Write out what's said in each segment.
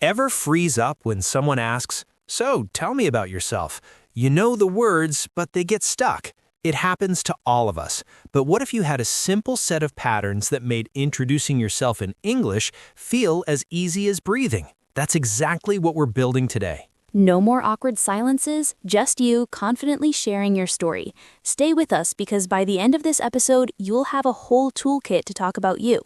Ever freeze up when someone asks, "So, tell me about yourself?" You know the words, but they get stuck. It happens to all of us. But what if you had a simple set of patterns that made introducing yourself in English feel as easy as breathing? That's exactly what we're building today. No more awkward silences, just you confidently sharing your story. Stay with us because by the end of this episode, you'll have a whole toolkit to talk about you.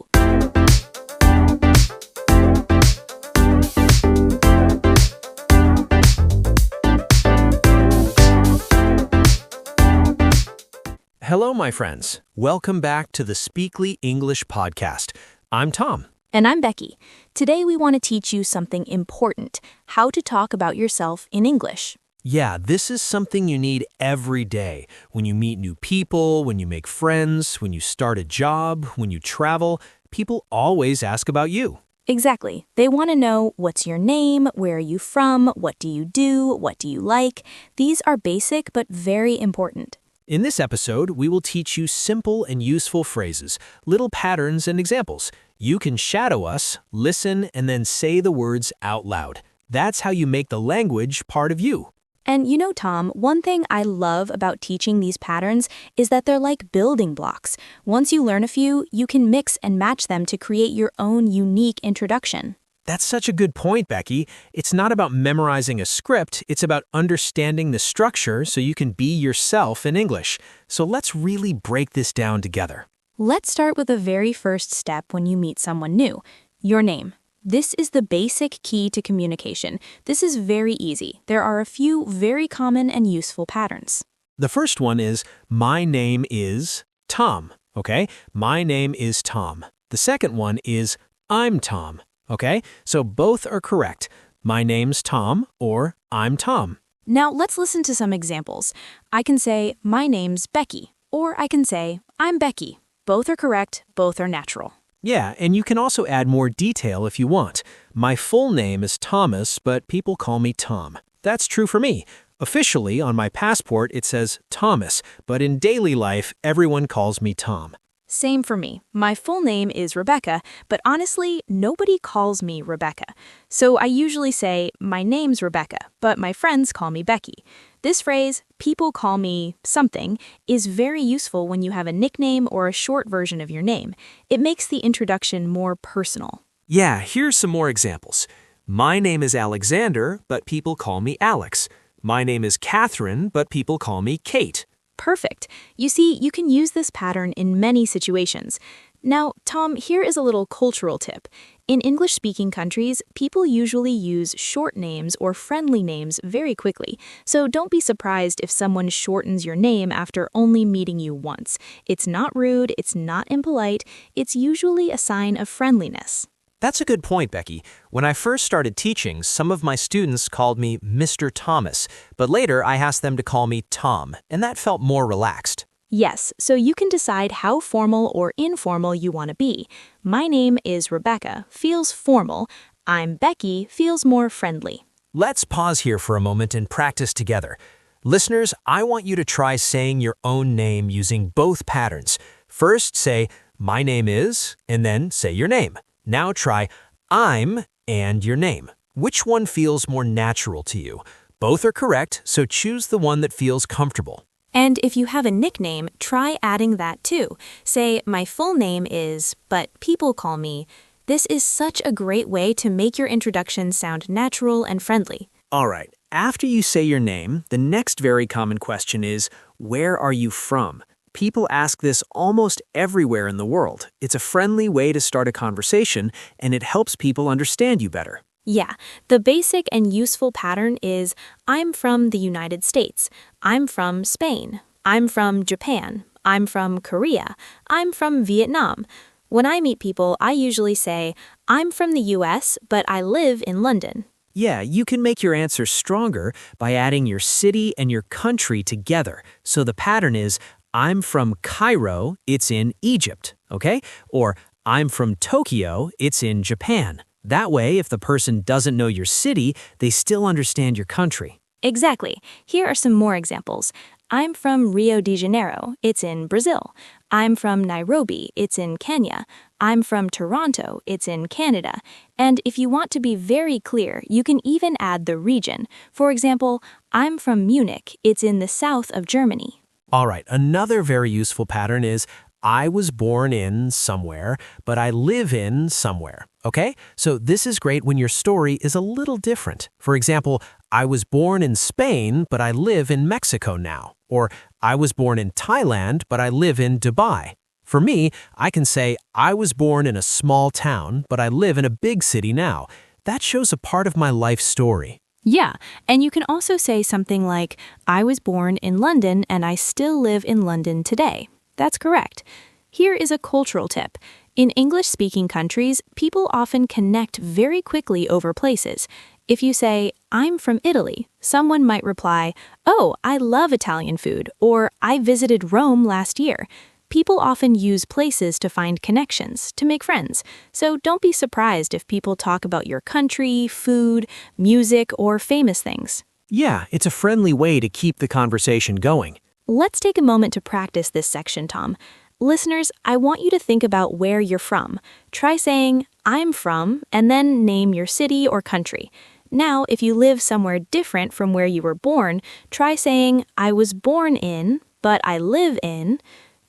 Hello, my friends. Welcome back to the Speakly English podcast. I'm Tom. And I'm Becky. Today we want to teach you something important, how to talk about yourself in English. Yeah, this is something you need every day. When you meet new people, when you make friends, when you start a job, when you travel, people always ask about you. Exactly. They want to know what's your name, where are you from, what do you like. These are basic but very important. In this episode, we will teach you simple and useful phrases, little patterns and examples. You can shadow us, listen, and then say the words out loud. That's how you make the language part of you. And you know, Tom, one thing I love about teaching these patterns is that they're like building blocks. Once you learn a few, you can mix and match them to create your own unique introduction. That's such a good point, Becky. It's not about memorizing a script, it's about understanding the structure so you can be yourself in English. So let's really break this down together. Let's start with the very first step when you meet someone new, your name. This is the basic key to communication. This is very easy. There are a few very common and useful patterns. The first one is, my name is Tom, okay? My name is Tom. The second one is, I'm Tom. Okay, so both are correct. My name's Tom or I'm Tom. Now let's listen to some examples. I can say, my name's Becky, or I can say, I'm Becky. Both are correct, both are natural. Yeah, and you can also add more detail if you want. My full name is Thomas, but people call me Tom. That's true for me. Officially, on my passport, it says Thomas, but in daily life, everyone calls me Tom. Same for me. My full name is Rebecca, but honestly, nobody calls me Rebecca. So I usually say, my name's Rebecca, but my friends call me Becky. This phrase, people call me something, is very useful when you have a nickname or a short version of your name. It makes the introduction more personal. Yeah, here's some more examples. My name is Alexander, but people call me Alex. My name is Catherine, but people call me Kate. Perfect. You see, you can use this pattern in many situations. Now, Tom, here is a little cultural tip. In English-speaking countries, people usually use short names or friendly names very quickly, so don't be surprised if someone shortens your name after only meeting you once. It's not rude, it's not impolite, it's usually a sign of friendliness. That's a good point, Becky. When I first started teaching, some of my students called me Mr. Thomas, but later I asked them to call me Tom, and that felt more relaxed. Yes, so you can decide how formal or informal you want to be. My name is Rebecca, feels formal. I'm Becky, feels more friendly. Let's pause here for a moment and practice together. Listeners, I want you to try saying your own name using both patterns. First, say, my name is, and then say your name. Now try, I'm and your name. Which one feels more natural to you? Both are correct, so choose the one that feels comfortable. And if you have a nickname, try adding that too. Say, my full name is, but people call me. This is such a great way to make your introduction sound natural and friendly. All right, after you say your name, the next very common question is, where are you from? People ask this almost everywhere in the world. It's a friendly way to start a conversation, and it helps people understand you better. Yeah, the basic and useful pattern is, I'm from the United States. I'm from Spain. I'm from Japan. I'm from Korea. I'm from Vietnam. When I meet people, I usually say, I'm from the US, but I live in London. Yeah, you can make your answer stronger by adding your city and your country together. So the pattern is, I'm from Cairo, it's in Egypt, okay? Or I'm from Tokyo, it's in Japan. That way, if the person doesn't know your city, they still understand your country. Exactly. Here are some more examples. I'm from Rio de Janeiro, it's in Brazil. I'm from Nairobi, it's in Kenya. I'm from Toronto, it's in Canada. And if you want to be very clear, you can even add the region. For example, I'm from Munich, it's in the south of Germany. All right, another very useful pattern is I was born in somewhere, but I live in somewhere, okay? So this is great when your story is a little different. For example, I was born in Spain, but I live in Mexico now. Or I was born in Thailand, but I live in Dubai. For me, I can say I was born in a small town, but I live in a big city now. That shows a part of my life story. Yeah, and you can also say something like, I was born in London and I still live in London today. That's correct. Here is a cultural tip. In English-speaking countries, people often connect very quickly over places. If you say, I'm from Italy, someone might reply, oh, I love Italian food, or I visited Rome last year. People often use places to find connections, to make friends. So don't be surprised if people talk about your country, food, music, or famous things. Yeah, it's a friendly way to keep the conversation going. Let's take a moment to practice this section, Tom. Listeners, I want you to think about where you're from. Try saying, I'm from, and then name your city or country. Now, if you live somewhere different from where you were born, try saying, I was born in, but I live in.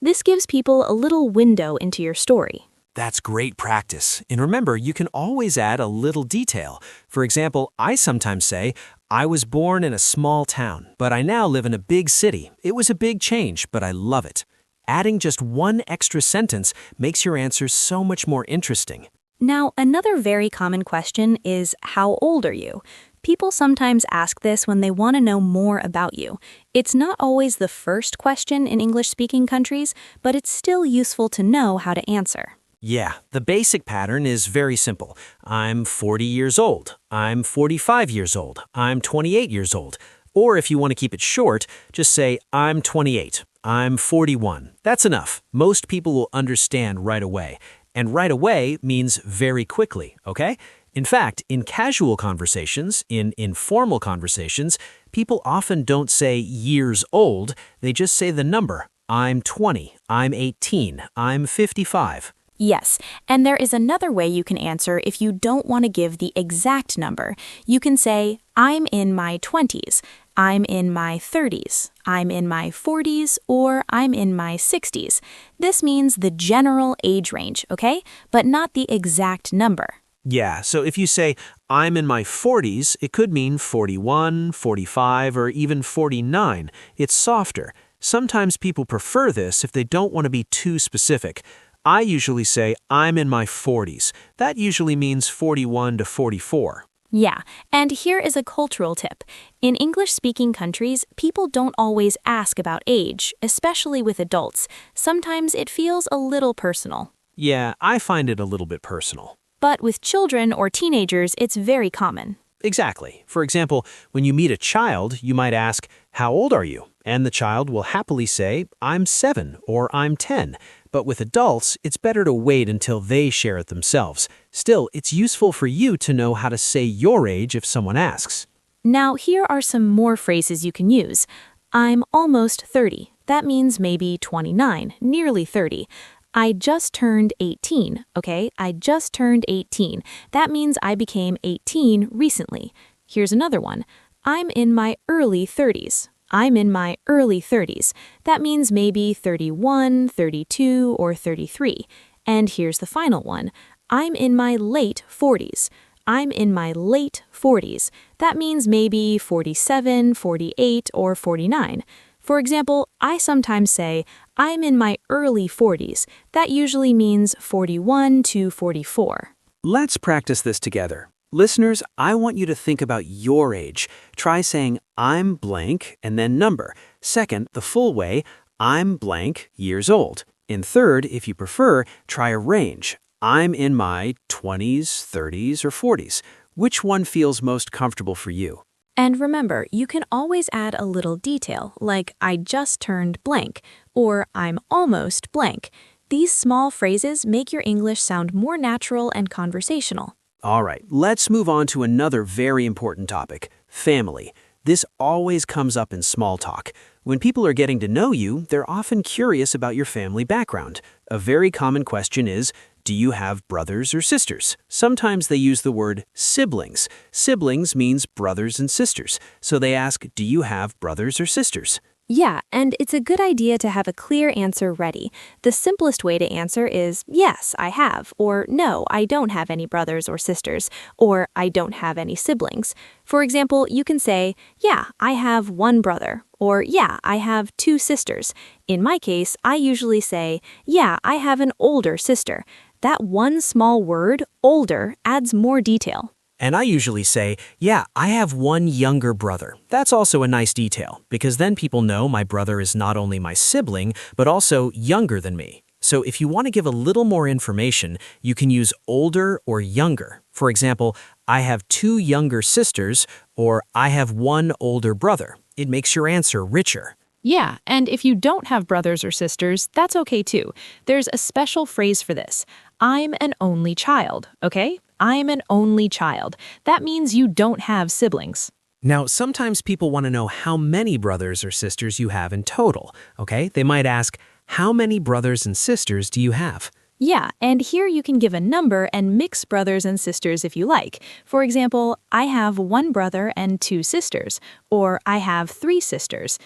This gives people a little window into your story. That's great practice. And remember, you can always add a little detail. For example, I sometimes say, I was born in a small town, but I now live in a big city. It was a big change, but I love it. Adding just one extra sentence makes your answer so much more interesting. Now, another very common question is, how old are you? People sometimes ask this when they want to know more about you. It's not always the first question in English-speaking countries, but it's still useful to know how to answer. Yeah, the basic pattern is very simple. I'm 40 years old. I'm 45 years old. I'm 28 years old. Or if you want to keep it short, just say, I'm 28. I'm 41. That's enough. Most people will understand right away. And right away means very quickly, okay? In fact, in casual conversations, in informal conversations, people often don't say years old. They just say the number. I'm 20. I'm 18. I'm 55. Yes, and there is another way you can answer if you don't want to give the exact number. You can say, I'm in my 20s, I'm in my 30s, I'm in my 40s, or I'm in my 60s. This means the general age range, okay? But not the exact number. Yeah, so if you say, I'm in my 40s, it could mean 41, 45, or even 49. It's softer. Sometimes people prefer this if they don't want to be too specific. I usually say, I'm in my 40s. That usually means 41 to 44. Yeah, and here is a cultural tip. In English-speaking countries, people don't always ask about age, especially with adults. Sometimes it feels a little personal. Yeah, I find it a little bit personal. But with children or teenagers, it's very common. Exactly. For example, when you meet a child, you might ask, how old are you? And the child will happily say, I'm 7 or I'm 10. But with adults, it's better to wait until they share it themselves. Still, it's useful for you to know how to say your age if someone asks. Now, here are some more phrases you can use. I'm almost 30. That means maybe 29, nearly 30. I just turned 18, okay? I just turned 18. That means I became 18 recently. Here's another one. I'm in my early 30s. I'm in my early 30s. That means maybe 31, 32, or 33. And here's the final one. I'm in my late 40s. I'm in my late 40s. That means maybe 47, 48, or 49. For example, I sometimes say, I'm in my early 40s. That usually means 41 to 44. Let's practice this together. Listeners, I want you to think about your age. Try saying, I'm blank, and then number. Second, the full way, I'm blank years old. And third, if you prefer, try a range. I'm in my 20s, 30s, or 40s. Which one feels most comfortable for you? And remember, you can always add a little detail, like I just turned blank, or I'm almost blank. These small phrases make your English sound more natural and conversational. All right, let's move on to another very important topic, family. This always comes up in small talk. When people are getting to know you, they're often curious about your family background. A very common question is, do you have brothers or sisters? Sometimes they use the word siblings. Siblings means brothers and sisters. So they ask, do you have brothers or sisters? Yeah, and it's a good idea to have a clear answer ready. The simplest way to answer is, yes, I have, or no, I don't have any brothers or sisters, or I don't have any siblings. For example, you can say, yeah, I have one brother, or yeah, I have two sisters. In my case, I usually say, yeah, I have an older sister. That one small word, older, adds more detail. And I usually say, yeah, I have one younger brother. That's also a nice detail, because then people know my brother is not only my sibling, but also younger than me. So if you want to give a little more information, you can use older or younger. For example, I have two younger sisters, or I have one older brother. It makes your answer richer. Yeah, and if you don't have brothers or sisters, that's okay too. There's a special phrase for this. I'm an only child, okay? I'm an only child. That means you don't have siblings. Now, sometimes people want to know how many brothers or sisters you have in total, okay? They might ask, how many brothers and sisters do you have? Yeah, and here you can give a number and mix brothers and sisters if you like. For example, I have one brother and two sisters, or I have three sisters.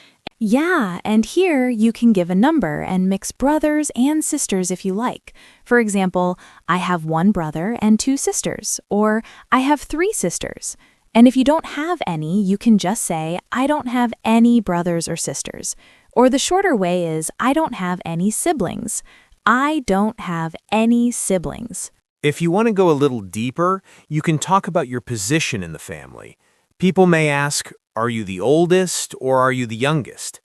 Yeah, and here you can give a number and mix brothers and sisters if you like. For example, I have one brother and two sisters, or I have three sisters. And if you don't have any, you can just say, I don't have any brothers or sisters. Or the shorter way is, I don't have any siblings. I don't have any siblings. If you want to go a little deeper, you can talk about your position in the family. People may ask, are you the oldest or are you the youngest?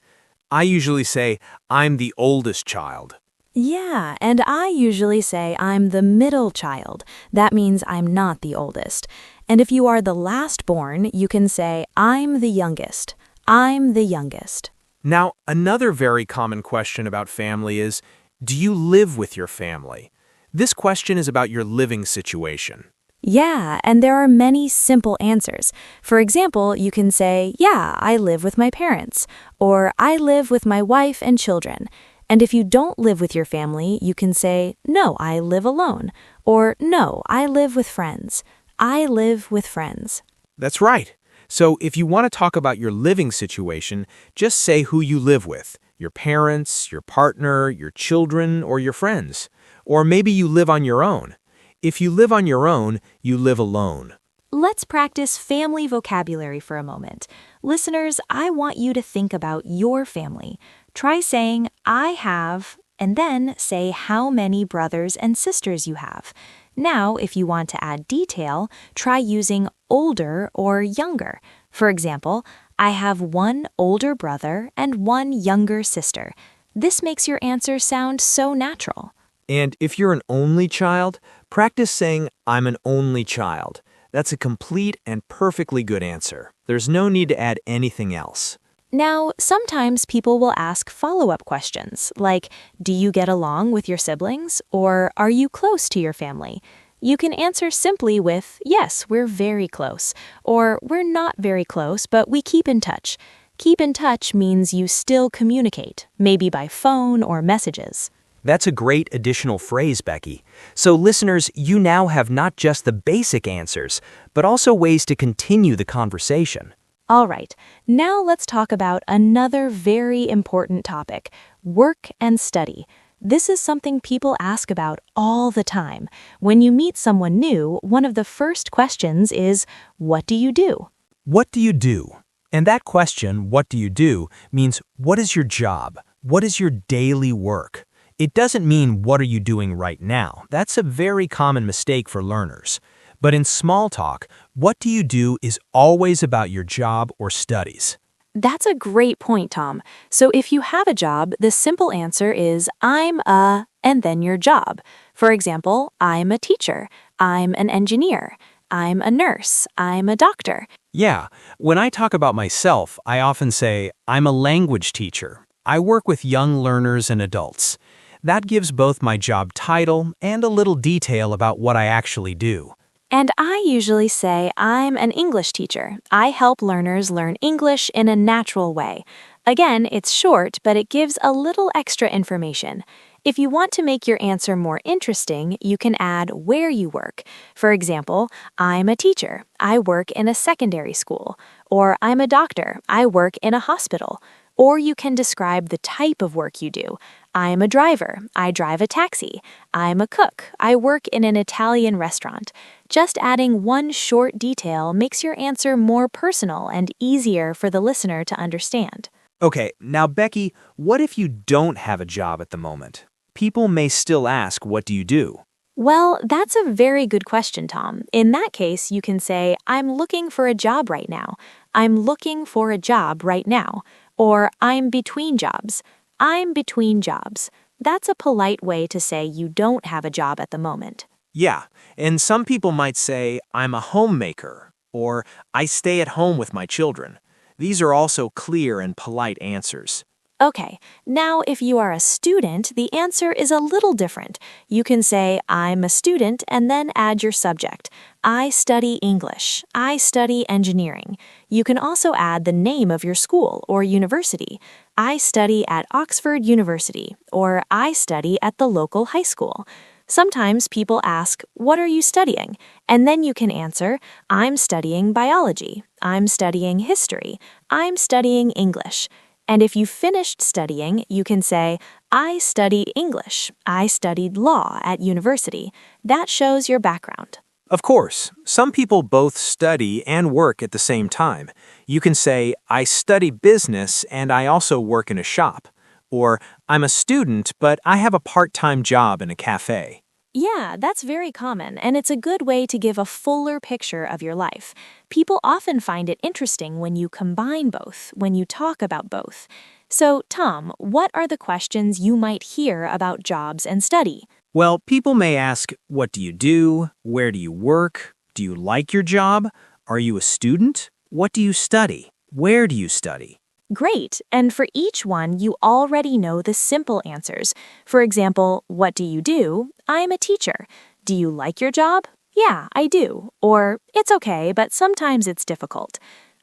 I usually say, I'm the oldest child. Yeah, and I usually say I'm the middle child. That means I'm not the oldest. And if you are the last born, you can say, I'm the youngest. I'm the youngest. Now, another very common question about family is, do you live with your family? This question is about your living situation. Yeah, and there are many simple answers. For example, you can say, yeah, I live with my parents, or I live with my wife and children. And if you don't live with your family, you can say, no, I live alone, or no, I live with friends. I live with friends. That's right. So if you want to talk about your living situation, just say who you live with, your parents, your partner, your children, or your friends. Or maybe you live on your own. If you live on your own, you live alone. Let's practice family vocabulary for a moment. Listeners, I want you to think about your family. Try saying, I have, and then say how many brothers and sisters you have. Now, if you want to add detail, try using older or younger. For example, I have one older brother and one younger sister. This makes your answer sound so natural. And if you're an only child, practice saying, I'm an only child. That's a complete and perfectly good answer. There's no need to add anything else. Now, sometimes people will ask follow-up questions, like, do you get along with your siblings? Or are you close to your family? You can answer simply with, yes, we're very close, or we're not very close, but we keep in touch. Keep in touch means you still communicate, maybe by phone or messages. That's a great additional phrase, Becky. So listeners, you now have not just the basic answers, but also ways to continue the conversation. All right, now let's talk about another very important topic, work and study. This is something people ask about all the time. When you meet someone new, one of the first questions is, what do you do? What do you do? And that question, what do you do, means what is your job? What is your daily work? It doesn't mean what are you doing right now. That's a very common mistake for learners. But in small talk, what do you do is always about your job or studies. That's a great point, Tom. So if you have a job, the simple answer is I'm a, and then your job. For example, I'm a teacher, I'm an engineer, I'm a nurse, I'm a doctor. Yeah, when I talk about myself, I often say I'm a language teacher. I work with young learners and adults. That gives both my job title and a little detail about what I actually do. And I usually say I'm an English teacher. I help learners learn English in a natural way. Again, it's short, but it gives a little extra information. If you want to make your answer more interesting, you can add where you work. For example, I'm a teacher. I work in a secondary school. Or I'm a doctor. I work in a hospital. Or you can describe the type of work you do. I'm a driver. I drive a taxi. I'm a cook. I work in an Italian restaurant. Just adding one short detail makes your answer more personal and easier for the listener to understand. Okay, now Becky, what if you don't have a job at the moment? People may still ask, what do you do? Well, that's a very good question, Tom. In that case, you can say, I'm looking for a job right now. I'm looking for a job right now. Or I'm between jobs. I'm between jobs. That's a polite way to say you don't have a job at the moment. Yeah, and some people might say, I'm a homemaker, or I stay at home with my children. These are also clear and polite answers. Okay, now if you are a student, the answer is a little different. You can say, I'm a student, and then add your subject. I study English. I study engineering. You can also add the name of your school or university. I study at Oxford University, or I study at the local high school. Sometimes people ask, what are you studying? And then you can answer, I'm studying biology. I'm studying history. I'm studying English. And if you finished studying, you can say, I study English. I studied law at university. That shows your background. Of course, some people both study and work at the same time. You can say, I study business and I also work in a shop. Or, I'm a student, but I have a part-time job in a cafe. Yeah, that's very common, and it's a good way to give a fuller picture of your life. People often find it interesting when you combine both, when you talk about both. So, Tom, what are the questions you might hear about jobs and study? Well, people may ask, what do you do? Where do you work? Do you like your job? Are you a student? What do you study? Where do you study? Great, and for each one, you already know the simple answers. For example, what do you do? I'm a teacher. Do you like your job? Yeah, I do. Or, it's okay, but sometimes it's difficult.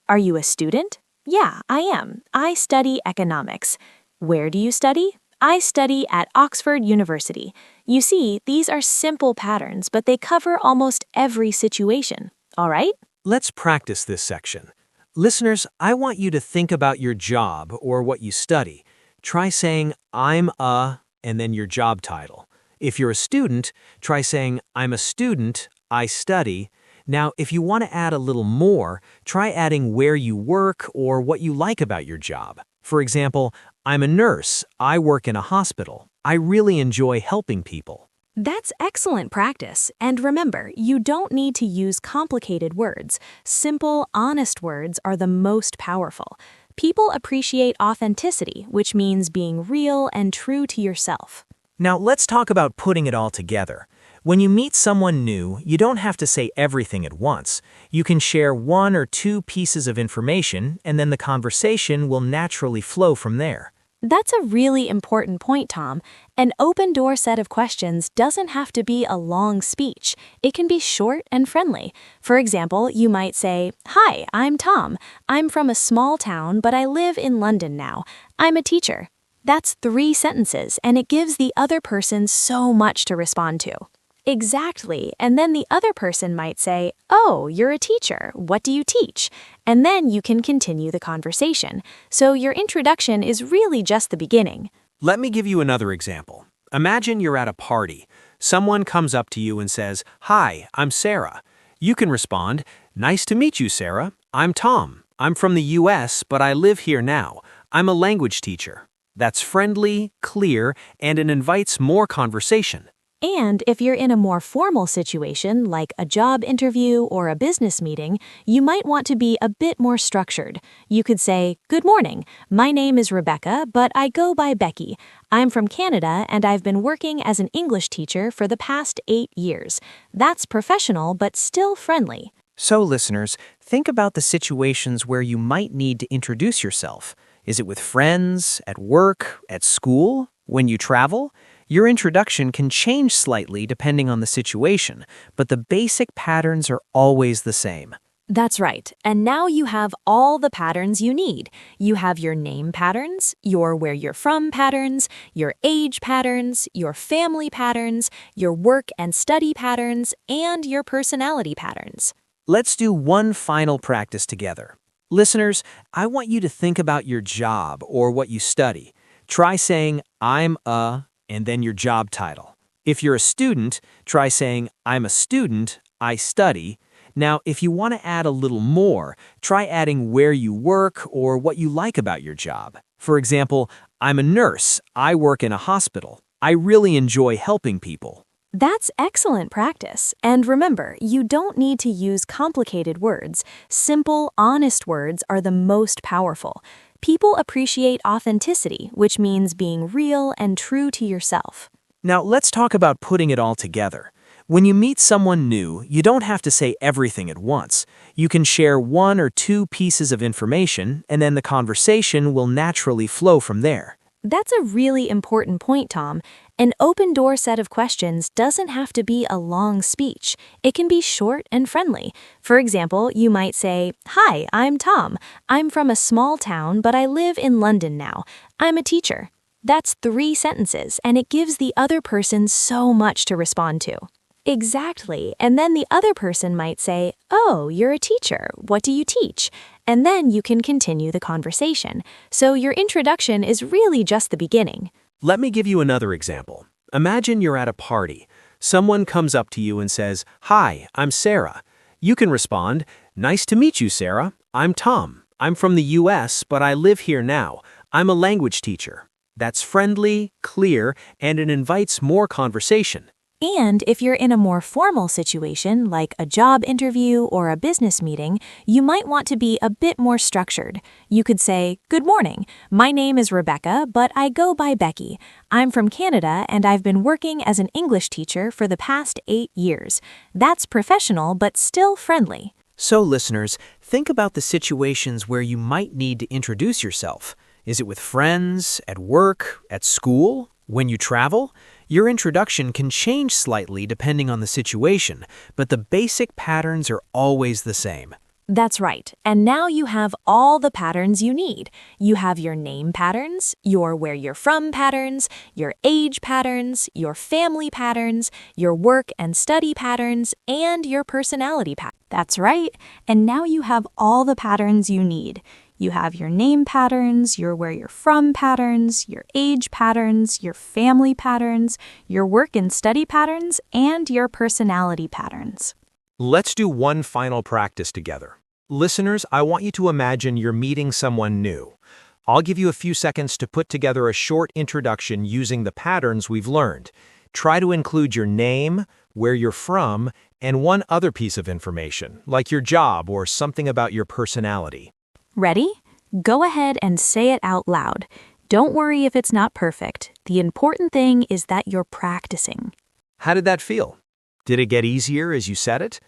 Are you a student? Yeah, I am. I study economics. Where do you study? I study at Oxford University. You see, these are simple patterns, but they cover almost every situation. All right? Let's practice this section. Listeners, I want you to think about your job or what you study. Try saying, I'm a, and then your job title. If you're a student, try saying, I'm a student, I study. Now, if you want to add a little more, try adding where you work or what you like about your job. For example, I'm a nurse, I work in a hospital. I really enjoy helping people. That's excellent practice. And remember, you don't need to use complicated words. Simple, honest words are the most powerful. People appreciate authenticity, which means being real and true to yourself. Now, let's talk about putting it all together. When you meet someone new, you don't have to say everything at once. You can share one or two pieces of information, and then the conversation will naturally flow from there. That's a really important point, Tom. An open-door set of questions doesn't have to be a long speech. It can be short and friendly. For example, you might say, Hi, I'm Tom. I'm from a small town, but I live in London now. I'm a teacher. That's 3 sentences, and it gives the other person so much to respond to. Exactly, and then the other person might say, Oh, you're a teacher. What do you teach? And then you can continue the conversation. So your introduction is really just the beginning. Let me give you another example. Imagine you're at a party. Someone comes up to you and says, Hi, I'm Sarah. You can respond, Nice to meet you, Sarah. I'm Tom. I'm from the US, but I live here now. I'm a language teacher. That's friendly, clear, and it invites more conversation. And if you're in a more formal situation, like a job interview or a business meeting, you might want to be a bit more structured. You could say, Good morning. My name is Rebecca, but I go by Becky. I'm from Canada, and I've been working as an English teacher for the past 8 years. That's professional, but still friendly. So, listeners, think about the situations where you might need to introduce yourself. Is it with friends, at work, at school, when you travel? Your introduction can change slightly depending on the situation, but the basic patterns are always the same. That's right. And now you have all the patterns you need. You have your name patterns, your where you're from patterns, your age patterns, your family patterns, your work and study patterns, and your personality patterns. Let's do one final practice together. Listeners, I want you to think about your job or what you study. Try saying, I'm a, and then your job title. If you're a student, try saying, I'm a student, I study. Now, if you want to add a little more, try adding where you work or what you like about your job. For example, I'm a nurse. I work in a hospital. I really enjoy helping people. That's excellent practice. And remember, you don't need to use complicated words. Simple, honest words are the most powerful. People appreciate authenticity, which means being real and true to yourself. Now, let's talk about putting it all together. When you meet someone new, you don't have to say everything at once. You can share one or two pieces of information, and then the conversation will naturally flow from there. That's a really important point, Tom. An open-door set of questions doesn't have to be a long speech. It can be short and friendly. For example, you might say, Hi, I'm Tom. I'm from a small town, but I live in London now. I'm a teacher. That's 3 sentences, and it gives the other person so much to respond to. Exactly. And then the other person might say, Oh, you're a teacher. What do you teach? And then you can continue the conversation. So your introduction is really just the beginning. Let me give you another example. Imagine you're at a party. Someone comes up to you and says, Hi, I'm Sarah. You can respond, Nice to meet you, Sarah. I'm Tom. I'm from the US, but I live here now. I'm a language teacher. That's friendly, clear, and it invites more conversation. And if you're in a more formal situation, like a job interview or a business meeting, you might want to be a bit more structured. You could say, Good morning. My name is Rebecca, but I go by Becky. I'm from Canada, and I've been working as an English teacher for the past 8 years. That's professional, but still friendly. So, listeners, think about the situations where you might need to introduce yourself. Is it with friends, at work, at school, when you travel? Your introduction can change slightly depending on the situation, but the basic patterns are always the same. That's right. And now you have all the patterns you need. You have your name patterns, your where you're from patterns, your age patterns, your family patterns, your work and study patterns, and your personality patterns. That's right. And now you have all the patterns you need. You have your name patterns, your where you're from patterns, your age patterns, your family patterns, your work and study patterns, and your personality patterns. Let's do one final practice together. Listeners, I want you to imagine you're meeting someone new. I'll give you a few seconds to put together a short introduction using the patterns we've learned. Try to include your name, where you're from, and one other piece of information, like your job or something about your personality. Ready? Go ahead and say it out loud. Don't worry if it's not perfect. The important thing is that you're practicing. How did that feel? Did it get easier as you said it?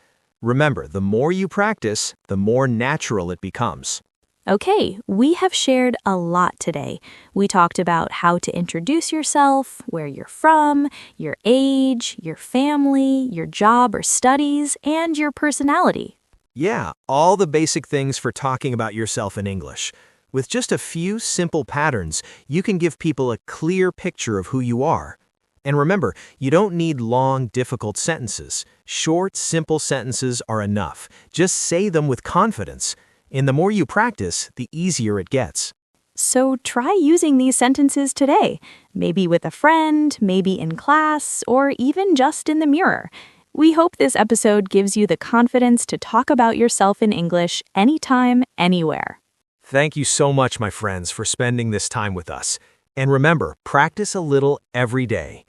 Remember, the more you practice, the more natural it becomes. Okay, we have shared a lot today. We talked about how to introduce yourself, where you're from, your age, your family, your job or studies, and your personality. Yeah, all the basic things for talking about yourself in English. With just a few simple patterns, you can give people a clear picture of who you are. And remember, you don't need long, difficult sentences. Short, simple sentences are enough. Just say them with confidence. And the more you practice, the easier it gets. So try using these sentences today, maybe with a friend, maybe in class, or even just in the mirror. We hope this episode gives you the confidence to talk about yourself in English anytime, anywhere. Thank you so much, my friends, for spending this time with us. And remember, practice a little every day.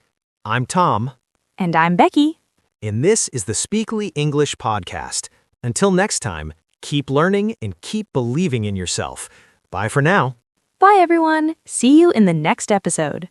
I'm Tom. And I'm Becky. And this is the Speakly English Podcast. Until next time, keep learning and keep believing in yourself. Bye for now. Bye, everyone. See you in the next episode.